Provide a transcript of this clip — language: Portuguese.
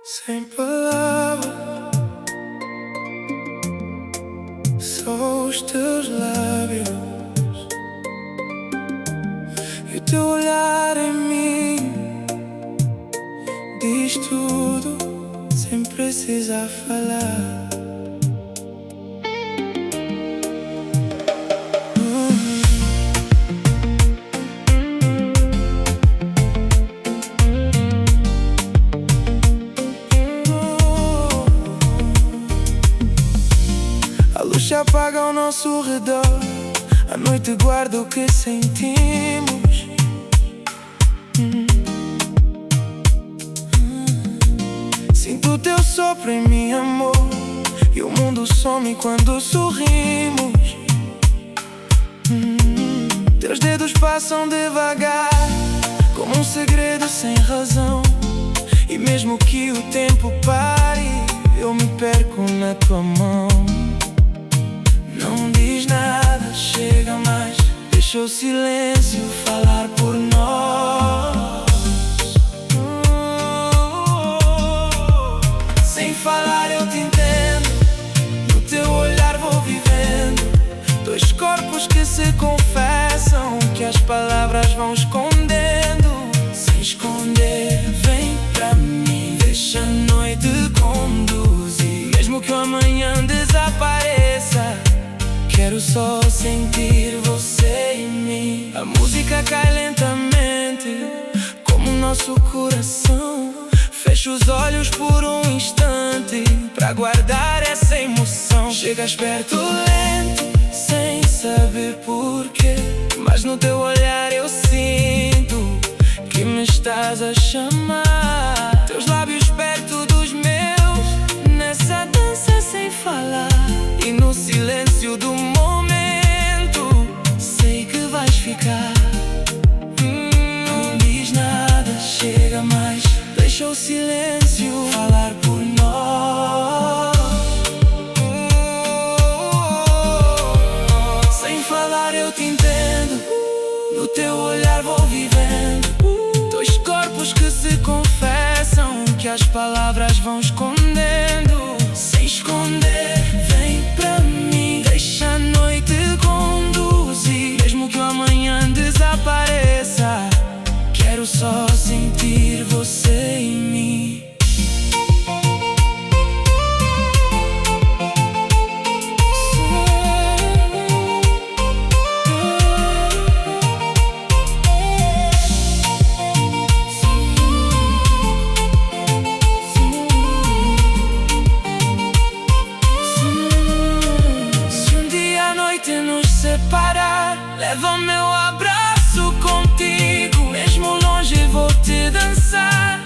Sem palavras, só os teus lábios e o teu olhar em mim diz tudo sem precisar falar. A luz se apaga ao nosso redor, a noite guarda o que sentimos. Sinto o teu sopro em mim, amor, e o mundo some quando sorrimos. Teus dedos passam devagar, como um segredo sem razão. E mesmo que o tempo pare, eu me perco na tua mão. Não diz nada, chega mais, deixa o silêncio falar por nós. Sem falar eu te entendo, no teu olhar vou vivendo. Dois corpos que se confessam, que as palavras vão escondendo. Sem esconder, vem pra mim, deixa a noite conduzir. Mesmo que o amanhã desapareça, quero só sentir você em mim. A música cai lentamente, como nosso coração. Fecho os olhos por um instante, pra guardar essa emoção. Chegas perto lento, sem saber porquê, mas no teu olhar eu sinto que me estás a chamar. Teus lábios perto dos meus, nessa dança sem falar. E no silêncio do momento, sei que vais ficar. Não diz nada, chega mais, deixa o silêncio falar por nós. Sem falar eu te entendo, no teu olhar vou vivendo. Dois corpos que se confessam, que as palavras vão escondendo. Sem esconder, vem pra mim, deixa a noite conduzir. Mesmo que o amanhã desapareça, quero só sentir você em mim. Se um dia a noite nos separar, leva meu abraço contigo. Mesmo longe vou te dançar,